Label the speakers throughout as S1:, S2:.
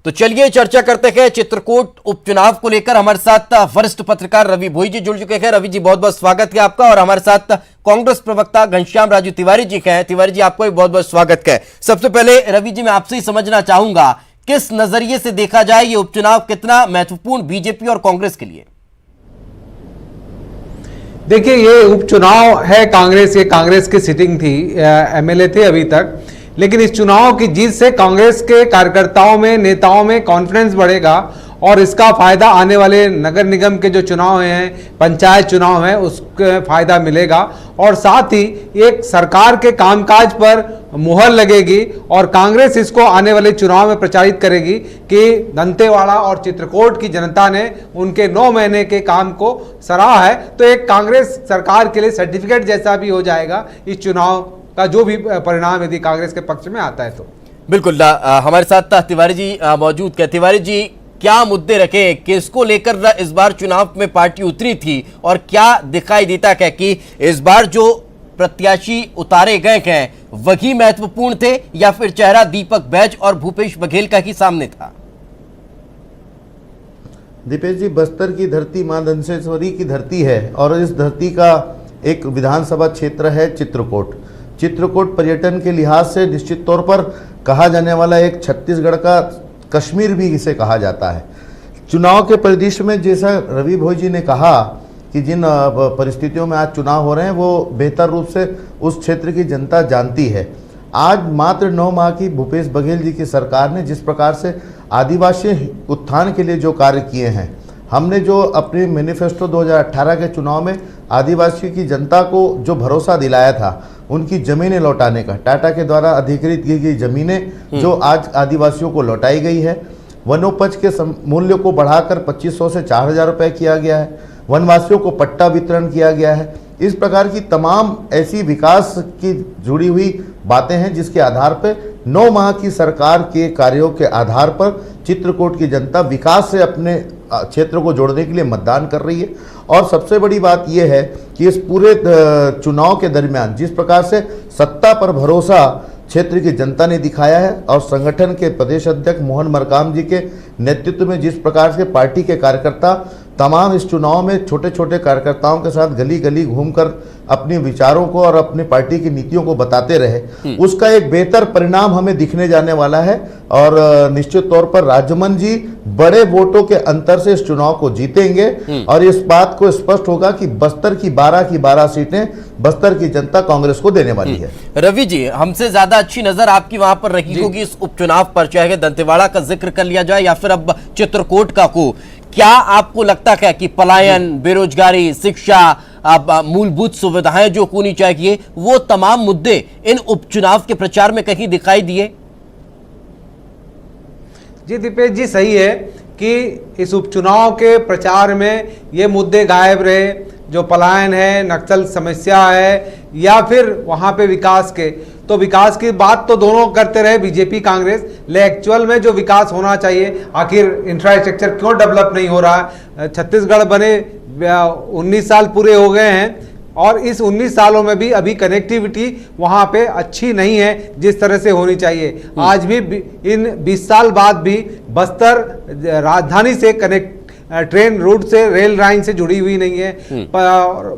S1: तो चलिए चर्चा करते हैं चित्रकूट उपचुनाव को लेकर। हमारे साथ वरिष्ठ पत्रकार रवि भोई जी जुड़ चुके हैं। रवि जी, बहुत बहुत स्वागत है आपका। और हमारे साथ कांग्रेस प्रवक्ता घनश्याम राजू तिवारी जी हैं। तिवारी जी, आपको भी बहुत बहुत स्वागत है। सबसे पहले रवि जी, मैं आपसे ही समझना चाहूंगा, किस नजरिए से देखा जाए ये उपचुनाव कितना महत्वपूर्ण बीजेपी और कांग्रेस के लिए?
S2: देखिए, ये उपचुनाव है कांग्रेस की सिटिंग थी, एमएलए थे अभी तक, लेकिन इस चुनाव की जीत से कांग्रेस के कार्यकर्ताओं में, नेताओं में कॉन्फिडेंस बढ़ेगा और इसका फायदा आने वाले नगर निगम के जो चुनाव हैं, पंचायत चुनाव हैं, उसके फायदा मिलेगा। और साथ ही एक सरकार के कामकाज पर मुहर लगेगी और कांग्रेस इसको आने वाले चुनाव में प्रचारित करेगी कि दंतेवाड़ा और चित्रकूट की जनता ने उनके 9 महीने के काम को सराहा है। तो एक कांग्रेस सरकार के लिए सर्टिफिकेट जैसा भी हो जाएगा इस चुनाव का जो भी परिणाम यदि कांग्रेस के पक्ष में आता है तो।
S1: बिल्कुल। हमारे साथ तिवारी जी मौजूद है। तिवारी जी, क्या मुद्दे रखे, किसको लेकर इस बार चुनाव में पार्टी उतरी थी और क्या दिखाई देता है कि इस बार जो प्रत्याशी उतारे गए हैं वही महत्वपूर्ण थे या फिर चेहरा दीपक बैज और भूपेश बघेल का ही सामने था?
S3: दीपेश जी, बस्तर की धरती मां दंतेश्वरी की धरती है और इस धरती का एक विधानसभा क्षेत्र है चित्रकूट। चित्रकूट पर्यटन के लिहाज से निश्चित तौर पर कहा जाने वाला एक छत्तीसगढ़ का कश्मीर भी इसे कहा जाता है। चुनाव के परिदृश्य में जैसा रवि भोई जी ने कहा कि जिन परिस्थितियों में आज चुनाव हो रहे हैं वो बेहतर रूप से उस क्षेत्र की जनता जानती है। आज मात्र 9 माह की भूपेश बघेल जी की सरकार ने जिस प्रकार से आदिवासी उत्थान के लिए जो कार्य किए हैं, हमने जो अपने मैनिफेस्टो 2018 के चुनाव में आदिवासी की जनता को जो भरोसा दिलाया था, उनकी ज़मीनें लौटाने का, टाटा के द्वारा अधिकृत की गई ज़मीनें जो आज आदिवासियों को लौटाई गई है, वनोपज के मूल्य को बढ़ाकर 2500 से 4000 रुपये किया गया है, वनवासियों को पट्टा वितरण किया गया है। इस प्रकार की तमाम ऐसी विकास की जुड़ी हुई बातें हैं जिसके आधार पर 9 माह की सरकार के कार्यों के आधार पर चित्रकूट की जनता विकास से अपने क्षेत्र को जोड़ने के लिए मतदान कर रही है। और सबसे बड़ी बात यह है कि इस पूरे चुनाव के दरमियान जिस प्रकार से सत्ता पर भरोसा क्षेत्र की जनता ने दिखाया है और संगठन के प्रदेश अध्यक्ष मोहन मरकाम जी के नेतृत्व में जिस प्रकार से पार्टी के कार्यकर्ता तमाम इस चुनाव में छोटे छोटे कार्यकर्ताओं के साथ गली गली घूमकर अपने विचारों को और अपनी पार्टी की नीतियों को बताते रहे, उसका एक बेहतर परिणाम हमें दिखने जाने वाला है। और निश्चित तौर पर राजमन जी बड़े वोटों के अंतर से इस चुनाव को जीतेंगे और इस बात को स्पष्ट होगा कि बस्तर की 12 की 12 सीटें बस्तर की जनता कांग्रेस को देने वाली है।
S1: रवि जी, हमसे ज्यादा अच्छी नजर आपकी वहां पर रही होगी इस उपचुनाव पर, चाहे दंतेवाड़ा का जिक्र कर लिया जाए या फिर अब चित्रकूट का को। क्या आपको लगता है कि पलायन, बेरोजगारी, शिक्षा, मूलभूत सुविधाएं जो होनी चाहिए, वो तमाम मुद्दे इन उपचुनाव के प्रचार में कहीं दिखाई दिए?
S2: जी दीपेश जी, सही है कि इस उपचुनाव के प्रचार में ये मुद्दे गायब रहे, जो पलायन है, नक्सल समस्या है या फिर वहाँ पे विकास के। तो विकास की बात तो दोनों करते रहे बीजेपी कांग्रेस, ले एक्चुअल में जो विकास होना चाहिए, आखिर इंफ्रास्ट्रक्चर क्यों डेवलप नहीं हो रहा है? छत्तीसगढ़ बने 19 साल पूरे हो गए हैं और इस 19 सालों में भी अभी कनेक्टिविटी वहाँ पे अच्छी नहीं है जिस तरह से होनी चाहिए। आज भी इन 20 साल बाद भी बस्तर राजधानी से कनेक्ट ट्रेन रूट से, रेल लाइन से जुड़ी हुई नहीं है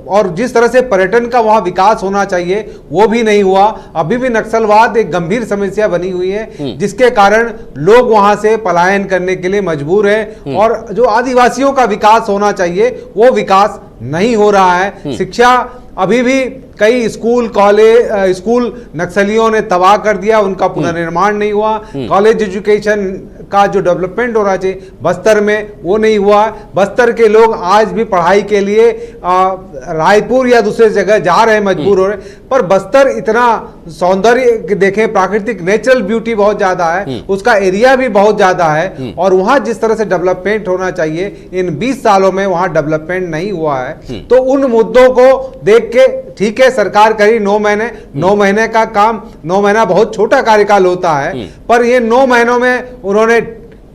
S2: और जिस तरह से पर्यटन का वहाँ विकास होना चाहिए वो भी नहीं हुआ। अभी भी नक्सलवाद एक गंभीर समस्या बनी हुई है जिसके कारण लोग वहाँ से पलायन करने के लिए मजबूर हैं और जो आदिवासियों का विकास होना चाहिए वो विकास नहीं हो रहा है। शिक्षा अभी भी कई स्कूल नक्सलियों ने तबाह कर दिया, उनका पुनर्निर्माण नहीं हुआ। कॉलेज एजुकेशन का जो डेवलपमेंट होना चाहिए बस्तर में वो नहीं हुआ। बस्तर के लोग आज भी पढ़ाई के लिए रायपुर या दूसरे जगह जा रहे हैं, मजबूर हो रहे हैं। पर बस्तर इतना सौंदर्य देखें, प्राकृतिक नेचुरल ब्यूटी बहुत ज्यादा है, उसका एरिया भी बहुत ज्यादा है और वहां जिस तरह से डेवलपमेंट होना चाहिए इन 20 सालों में वहां डेवलपमेंट नहीं हुआ है। तो उन मुद्दों को देख के ठीक है, सरकार करी 9 महीने का काम, 9 महीना बहुत छोटा कार्यकाल होता है, पर ये 9 महीनों में उन्होंने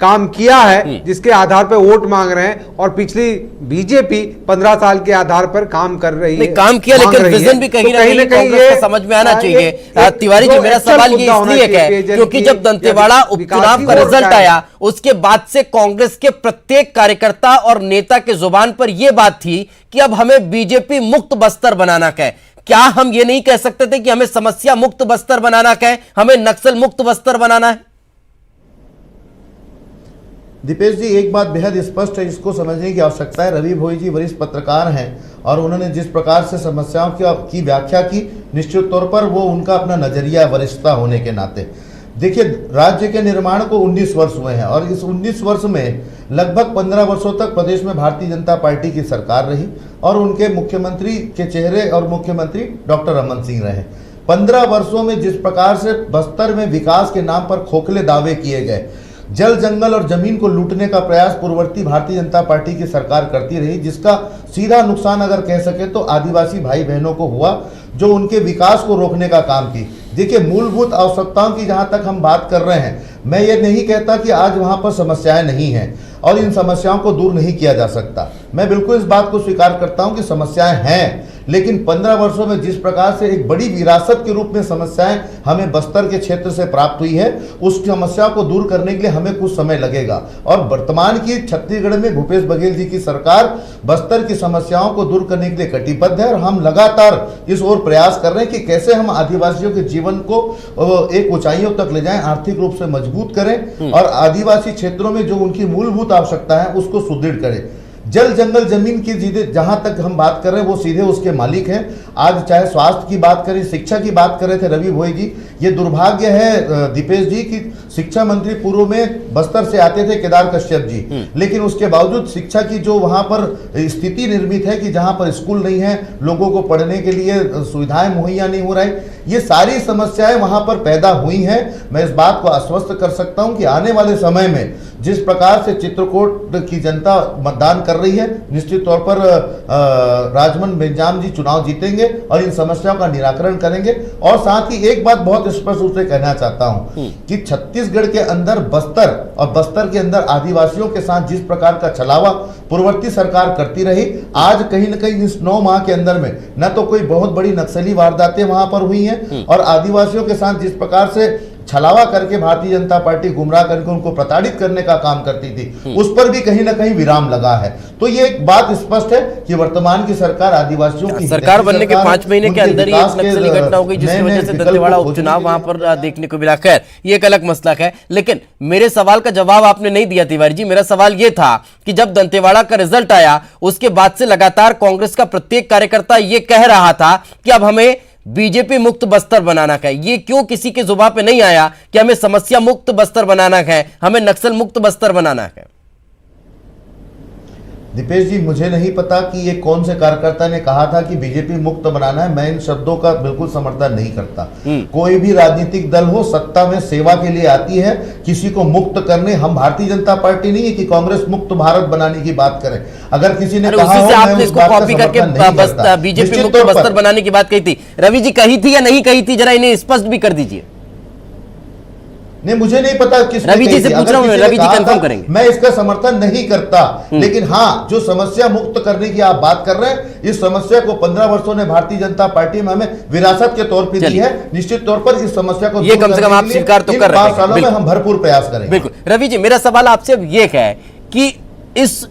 S2: काम किया है जिसके आधार पर वोट मांग रहे हैं, और पिछली बीजेपी 15 साल के आधार पर काम कर रही है,
S1: काम किया, लेकिन विजन भी कहीं ना कहीं कांग्रेस को समझ में आना चाहिए। तिवारी जी, मेरा सवाल ये इसलिए है क्योंकि जब दंतेवाड़ा उपचुनाव का रिजल्ट आया उसके बाद से कांग्रेस के प्रत्येक कार्यकर्ता और नेता के जुबान पर यह बात थी कि अब हमें बीजेपी मुक्त बस्तर बनाना है। क्या हम ये नहीं कह सकते थे कि हमें समस्या मुक्त बस्तर बनाना है, हमें नक्सल मुक्त बस्तर बनाना है?
S3: दीपेश जी, एक बात बेहद स्पष्ट है, इसको समझने की आवश्यकता है। रवि भोई जी वरिष्ठ पत्रकार हैं और उन्होंने जिस प्रकार से समस्याओं की व्याख्या की, निश्चित तौर पर वो उनका अपना नजरिया वरिष्ठता होने के नाते। देखिए, राज्य के निर्माण को 19 वर्ष हुए हैं और इस 19 वर्ष में लगभग 15 वर्षों तक प्रदेश में भारतीय जनता पार्टी की सरकार रही और उनके मुख्यमंत्री के चेहरे और मुख्यमंत्री डॉक्टर रमन सिंह रहे। 15 वर्षों में जिस प्रकार से बस्तर में विकास के नाम पर खोखले दावे किए गए, जल जंगल और जमीन को लूटने का प्रयास पूर्ववर्ती भारतीय जनता पार्टी की सरकार करती रही, जिसका सीधा नुकसान अगर कह सके तो आदिवासी भाई बहनों को हुआ, जो उनके विकास को रोकने का काम की। देखिए, मूलभूत आवश्यकताओं की जहां तक हम बात कर रहे हैं, मैं ये नहीं कहता कि आज वहां पर समस्याएं नहीं हैं और इन समस्याओं को दूर नहीं किया जा सकता। मैं बिल्कुल इस बात को स्वीकार करता हूं कि समस्याएं हैं, लेकिन 15 वर्षों में जिस प्रकार से एक बड़ी विरासत के रूप में समस्याएं हमें बस्तर के क्षेत्र से प्राप्त हुई है, उस समस्या को दूर करने के लिए हमें कुछ समय लगेगा। और वर्तमान की छत्तीसगढ़ में भूपेश बघेल जी की सरकार बस्तर की समस्याओं को दूर करने के लिए कटिबद्ध है और हम लगातार इस ओर प्रयास कर रहे हैं कि कैसे हम आदिवासियों के जीवन को एक ऊंचाइयों तक ले जाएं, आर्थिक रूप से मजबूत करें और आदिवासी क्षेत्रों में जो उनकी मूलभूत आवश्यकता है उसको सुदृढ़ करें। जल जंगल जमीन की जहां तक हम बात कर रहे हैं वो सीधे उसके मालिक हैं। आज चाहे स्वास्थ्य की बात करें, शिक्षा की बात कर रहे थे रवि भोई जी, ये दुर्भाग्य है दीपेश जी कि शिक्षा मंत्री पूर्व में बस्तर से आते थे केदार कश्यप जी, लेकिन उसके बावजूद शिक्षा की जो वहां पर स्थिति निर्मित है कि जहां पर स्कूल नहीं है, लोगों को पढ़ने के लिए सुविधाएं मुहैया नहीं हो रही, ये सारी समस्याएं वहां पर पैदा हुई हैं। मैं इस बात को आश्वस्त कर सकता हूं कि आने वाले समय में जिस प्रकार से चित्रकूट की जनता मतदान कर रही है, निश्चित तौर पर राजमन बेंजाम जी चुनाव जीतेंगे और इन समस्याओं का निराकरण करेंगे। और साथ ही एक बात बहुत स्पष्ट रूप से कहना चाहता हूं कि छत्तीसगढ़ के अंदर बस्तर और बस्तर के अंदर आदिवासियों के साथ जिस प्रकार का छलावा पूर्ववर्ती सरकार करती रही, आज कहीं न कहीं इस 9 माह के अंदर में न तो कोई बहुत बड़ी नक्सली वारदातें वहां पर हुई हैं और आदिवासियों के साथ जिस प्रकार से छलावा करके भारतीय जनता पार्टी गुमराह करके उनको प्रताड़ित करने का काम करती थी, उस पर भी कहीं ना कहीं विराम लगा है। तो ये एक बात स्पष्ट है कि वर्तमान की सरकार आदिवासियों की
S1: सरकार बनने के 5 महीने के अंदर ही एक नक्सली घटना हो गई जिसकी वजह से दंतेवाड़ा उपचुनाव वहां पर देखने को मिला। खैर, ये एक अलग मसला है, लेकिन मेरे सवाल का जवाब आपने नहीं दिया तिवारी जी। मेरा सवाल ये था कि जब दंतेवाड़ा का रिजल्ट आया उसके बाद से लगातार कांग्रेस का प्रत्येक कार्यकर्ता ये कह रहा था कि अब हमें बीजेपी मुक्त बस्तर बनाना है। ये क्यों किसी के जुबान पे नहीं आया कि हमें समस्या मुक्त बस्तर बनाना है, हमें नक्सल मुक्त बस्तर बनाना है?
S3: दीपेश जी, मुझे नहीं पता कि ये कौन से कार्यकर्ता ने कहा था कि बीजेपी मुक्त बनाना है। मैं इन शब्दों का बिल्कुल समर्थन नहीं करता। कोई भी राजनीतिक दल हो, सत्ता में सेवा के लिए आती है, किसी को मुक्त करने। हम भारतीय जनता पार्टी नहीं है कि कांग्रेस मुक्त भारत बनाने की बात करें। अगर किसी ने कहा हो,
S1: आपने इसको कॉपी करके बीजेपी मुक्त बस्तर बनाने की बात कही थी, रवि जी कही थी या नहीं कही थी, जरा इन्हें स्पष्ट भी कर दीजिए।
S3: नहीं, मुझे नहीं पता किसने
S1: रवि जी से पूछ रहा हूं, रवि जी कंफर्म करेंगे।
S3: मैं इसका समर्थन नहीं करता, लेकिन हाँ, जो समस्या मुक्त करने की आप बात कर रहे हैं, इस समस्या को 15 वर्षों ने भारतीय जनता पार्टी में हमें विरासत के तौर पर दी है। निश्चित तौर पर इस समस्या को
S1: ये कम से कम आप स्वीकार तो कर रहे हैं।
S3: 5 सालों में हम भरपूर प्रयास करेंगे।
S1: बिल्कुल। रवि जी, मेरा सवाल आपसे अब ये है कि इस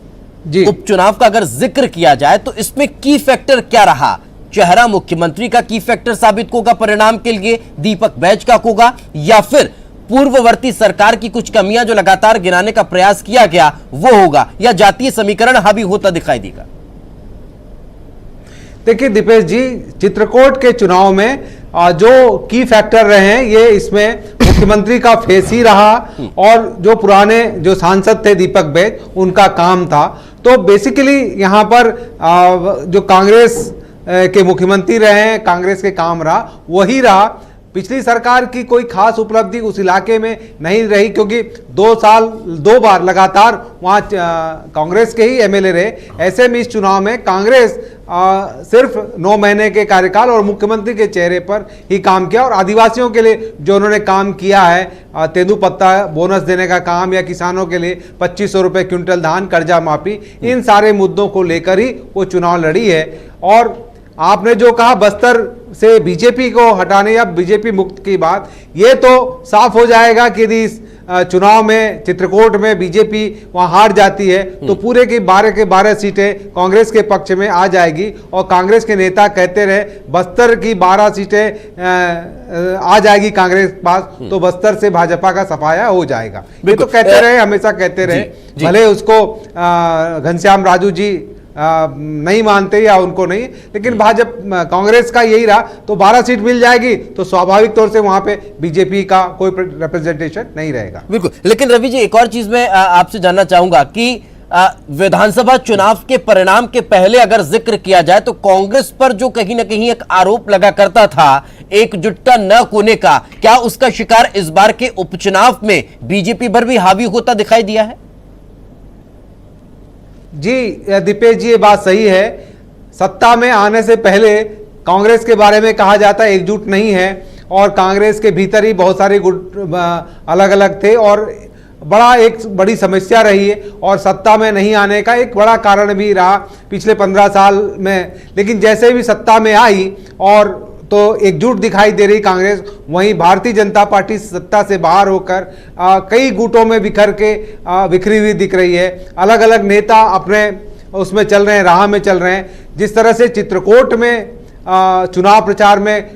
S1: उपचुनाव का अगर जिक्र किया जाए तो इसमें की फैक्टर क्या रहा? चेहरा मुख्यमंत्री का की फैक्टर साबित होगा परिणाम के लिए, दीपक बैज का होगा, या फिर पूर्ववर्ती सरकार की कुछ कमियां जो लगातार गिनाने का प्रयास किया गया वो होगा, या जातीय समीकरण हावी होता दिखाई देगा?
S2: देखिए दीपेश जी, चित्रकूट के चुनाव में जो की फैक्टर रहे हैं, ये इसमें मुख्यमंत्री का फेस ही रहा और जो पुराने जो सांसद थे दीपक बैज, उनका काम था। तो बेसिकली यहाँ पर जो कांग्रेस के मुख्यमंत्री रहे हैं, कांग्रेस के काम रहा वही रहा। पिछली सरकार की कोई खास उपलब्धि उस इलाके में नहीं रही, क्योंकि 2 बार लगातार वहाँ कांग्रेस के ही एमएलए रहे। ऐसे में इस चुनाव में कांग्रेस सिर्फ 9 महीने के कार्यकाल और मुख्यमंत्री के चेहरे पर ही काम किया, और आदिवासियों के लिए जो उन्होंने काम किया है, तेंदुपत्ता बोनस देने का काम या किसानों के लिए 2500 रुपये क्विंटल धान, कर्जा माफी, इन सारे मुद्दों को लेकर ही वो चुनाव लड़ी है। और आपने जो कहा बस्तर से बीजेपी को हटाने या बीजेपी मुक्त की बात, ये तो साफ हो जाएगा कि यदि इस चुनाव में चित्रकूट में बीजेपी वहां हार जाती है तो पूरे की 12 के 12 सीटें कांग्रेस के पक्ष में आ जाएगी। और कांग्रेस के नेता कहते रहे बस्तर की 12 सीटें आ जाएगी कांग्रेस के पास, तो बस्तर से भाजपा का सफाया हो जाएगा। ये तो कहते रहे, हमेशा कहते रहे, भले उसको घनश्याम राजू जी नहीं मानते या उनको नहीं, लेकिन भाजपा कांग्रेस का यही रहा। तो 12 सीट मिल जाएगी तो स्वाभाविक तौर से वहां पे बीजेपी का कोई रिप्रेजेंटेशन नहीं रहेगा।
S1: बिल्कुल, लेकिन रवि जी एक और चीज मैं आपसे जानना चाहूंगा कि विधानसभा चुनाव के परिणाम के पहले अगर जिक्र किया जाए तो कांग्रेस पर जो कहीं ना कहीं एक आरोप लगा करता था एकजुटता न होने का, क्या उसका शिकार इस बार के उपचुनाव में बीजेपी पर भी हावी होता दिखाई दिया है?
S2: जी दीपेश जी, ये बात सही है। सत्ता में आने से पहले कांग्रेस के बारे में कहा जाता है एकजुट नहीं है, और कांग्रेस के भीतर ही बहुत सारे गुट अलग अलग थे और एक बड़ी समस्या रही है, और सत्ता में नहीं आने का एक बड़ा कारण भी रहा पिछले 15 साल में। लेकिन जैसे भी सत्ता में आई और तो एकजुट दिखाई दे रही कांग्रेस, वहीं भारतीय जनता पार्टी सत्ता से बाहर होकर कई गुटों में बिखरी हुई दिख रही है। अलग अलग नेता अपने उसमें चल रहे हैं, राह में चल रहे हैं। जिस तरह से चित्रकूट में चुनाव प्रचार में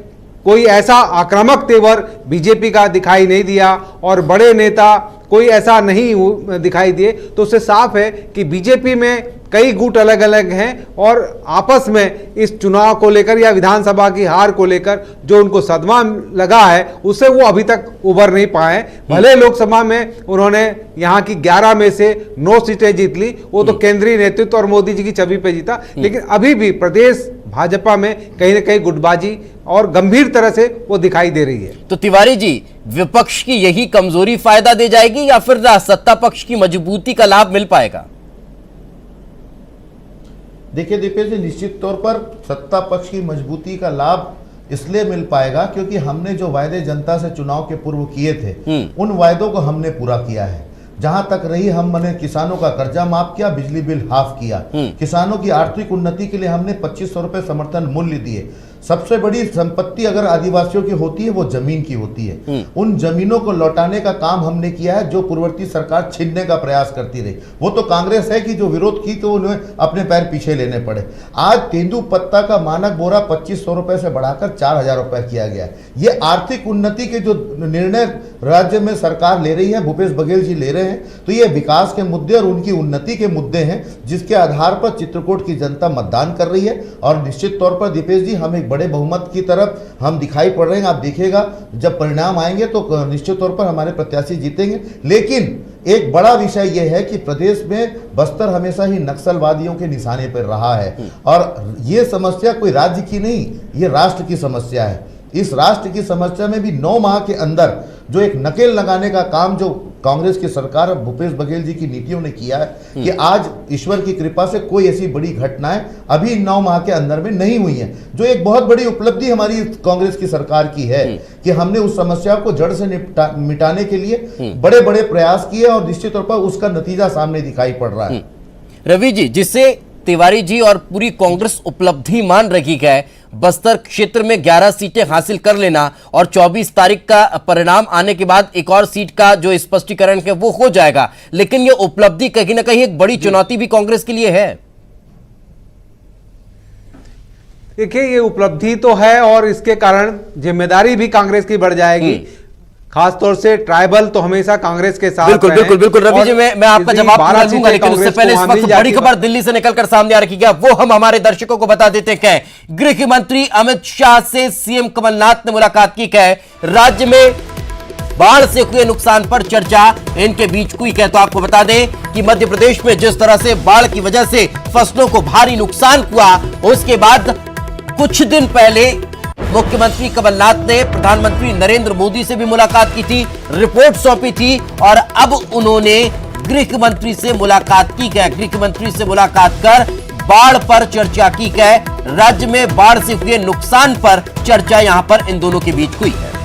S2: कोई ऐसा आक्रामक तेवर बीजेपी का दिखाई नहीं दिया और बड़े नेता कोई ऐसा नहीं दिखाई दिए, तो उससे साफ है कि बीजेपी में कई गुट अलग अलग हैं और आपस में इस चुनाव को लेकर या विधानसभा की हार को लेकर जो उनको सदमा लगा है उससे वो अभी तक उबर नहीं पाए। भले लोकसभा में उन्होंने यहाँ की 11 में से 9 सीटें जीत ली, वो तो केंद्रीय नेतृत्व और मोदी जी की छवि पे जीता, लेकिन अभी भी प्रदेश भाजपा में कहीं ना कहीं गुटबाजी और गंभीर तरह से वो दिखाई दे रही है।
S1: तो तिवारी जी, विपक्ष की यही कमजोरी फायदा दे जाएगी या फिर सत्ता पक्ष की मजबूती का लाभ मिल पाएगा?
S3: देखिए दीपेश जी, निश्चित तौर पर सत्ता पक्ष की मजबूती का लाभ इसलिए मिल पाएगा क्योंकि हमने जो वायदे जनता से चुनाव के पूर्व किए थे उन वायदों को हमने पूरा किया है। जहां तक रही, हमने किसानों का कर्जा माफ किया, बिजली बिल हाफ किया, किसानों की आर्थिक उन्नति के लिए हमने 2500 रुपये समर्थन मूल्य दिए। सबसे बड़ी संपत्ति अगर आदिवासियों की होती है वो जमीन की होती है। उन जमीनों को लौटाने का काम हमने किया है जो पूर्ववर्ती सरकार छीनने का प्रयास करती रही। वो तो कांग्रेस है कि जो विरोध की तो उन्हें अपने पैर पीछे लेने पड़े। आज तेंदुपत्ता का मानक बोरा 2500 रुपए से बढ़ाकर 4000 रुपए किया गया है। ये आर्थिक उन्नति के जो निर्णय राज्य में सरकार ले रही है, भूपेश बघेल जी ले रहे हैं, तो ये विकास के मुद्दे और उनकी उन्नति के मुद्दे हैं जिसके आधार पर चित्रकूट की जनता मतदान कर रही है। और निश्चित तौर पर दीपेश जी, हम एक बड़े बहुमत की तरफ हम दिखाई पड़ रहे हैं। आप देखिएगा जब परिणाम आएंगे तो निश्चित तौर पर हमारे प्रत्याशी जीतेंगे। लेकिन एक बड़ा विषय यह है कि प्रदेश में बस्तर हमेशा ही नक्सलवादियों के निशाने पर रहा है और ये समस्या कोई राज्य की नहीं, ये राष्ट्र की समस्या है। इस राष्ट्र की समस्या में भी 9 माह के अंदर जो एक नकेल लगाने का काम जो कांग्रेस की सरकार भूपेश बघेल जी की नीतियों ने किया है कि आज ईश्वर की कृपा से कोई ऐसी बड़ी घटनाएं अभी 9 माह के अंदर में नहीं हुई हैं, जो एक बहुत बड़ी उपलब्धि हमारी कांग्रेस की सरकार की है कि हमने उस समस्या को जड़ से मिटाने के लिए बड़े बड़े प्रयास किए और निश्चित तौर पर उसका नतीजा सामने दिखाई पड़ रहा है।
S1: रवि जी, जिसे तिवारी जी और पूरी कांग्रेस उपलब्धि मान रही है, बस्तर क्षेत्र में 11 सीटें हासिल कर लेना और 24 तारीख का परिणाम आने के बाद एक और सीट का जो स्पष्टीकरण है वो हो जाएगा, लेकिन ये उपलब्धि कहीं ना कहीं एक बड़ी चुनौती भी कांग्रेस के लिए है।
S2: देखिए, ये उपलब्धि तो है और इसके कारण जिम्मेदारी भी कांग्रेस की बढ़ जाएगी। खासतौर से ट्राइबल तो हमेशा कांग्रेस के साथ
S1: बिल्कुल बिल्कुल बिल्कुल रवि जी, मैं आपका जवाब पूरा लूंगा, लेकिन उससे पहले इस वक्त बड़ी खबर दिल्ली से निकलकर सामने आ रही है, वो हम हमारे दर्शकों को बता देते हैं। गृह मंत्री अमित शाह से सीएम कमलनाथ ने मुलाकात की है। राज्य में बाढ़ से हुए नुकसान पर चर्चा इनके बीच हुई है। तो आपको बता दें कि मध्य प्रदेश में जिस तरह से बाढ़ की वजह से फसलों को भारी नुकसान हुआ, उसके बाद कुछ दिन पहले मुख्यमंत्री कमलनाथ ने प्रधानमंत्री नरेंद्र मोदी से भी मुलाकात की थी, रिपोर्ट सौंपी थी और अब उन्होंने गृह मंत्री से मुलाकात की है। गृह मंत्री से मुलाकात कर बाढ़ पर चर्चा की है। राज्य में बाढ़ से हुए नुकसान पर चर्चा यहां पर इन दोनों के बीच हुई है।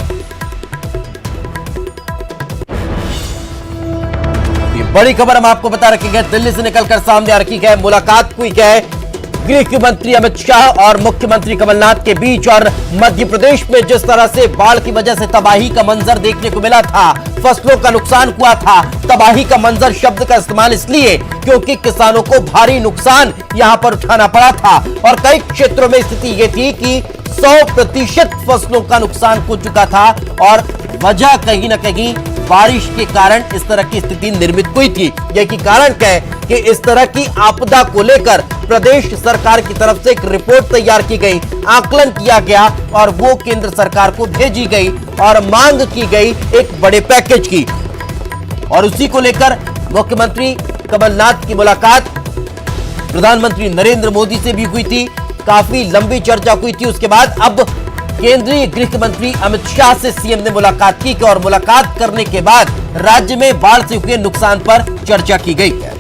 S1: ये बड़ी खबर हम आपको बता रखेंगे, दिल्ली से निकलकर सामने आ रखी है। मुलाकात हुई है गृह मंत्री अमित शाह और मुख्यमंत्री कमलनाथ के बीच और मध्य प्रदेश में जिस तरह से बाढ़ की वजह से तबाही का मंजर देखने को मिला था, फसलों का नुकसान हुआ था। तबाही का मंजर शब्द का इस्तेमाल इसलिए क्योंकि किसानों को भारी नुकसान यहां पर उठाना पड़ा था और कई क्षेत्रों में स्थिति यह थी कि 100% फसलों का नुकसान हो चुका था और वजह कहीं ना कहीं बारिश के कारण इस तरह की स्थिति निर्मित हुई थी। यही कारण है कि इस तरह की आपदा को लेकर प्रदेश सरकार की तरफ से एक रिपोर्ट तैयार की गई, आकलन किया गया और वो केंद्र सरकार को भेजी गई और मांग की गई एक बड़े पैकेज की। और उसी को लेकर मुख्यमंत्री कमलनाथ की मुलाकात प्रधानमंत्री नरेंद्र मोदी से भी हुई थी, काफी लंबी चर्चा हुई थी। उसके बाद अब केंद्रीय गृह मंत्री अमित शाह से सीएम ने मुलाकात की और मुलाकात करने के बाद राज्य में बाढ़ से हुए नुकसान पर चर्चा की गई है।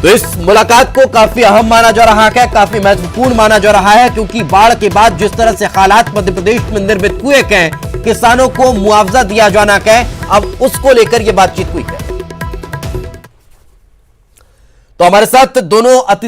S1: तो इस मुलाकात को काफी अहम माना जा रहा है, काफी महत्वपूर्ण माना जा रहा है क्योंकि बाढ़ के बाद जिस तरह से हालात मध्य प्रदेश में निर्मित हुए हैं, किसानों को मुआवजा दिया जाना है, अब उसको लेकर यह बातचीत हुई है। तो हमारे साथ दोनों अतिथि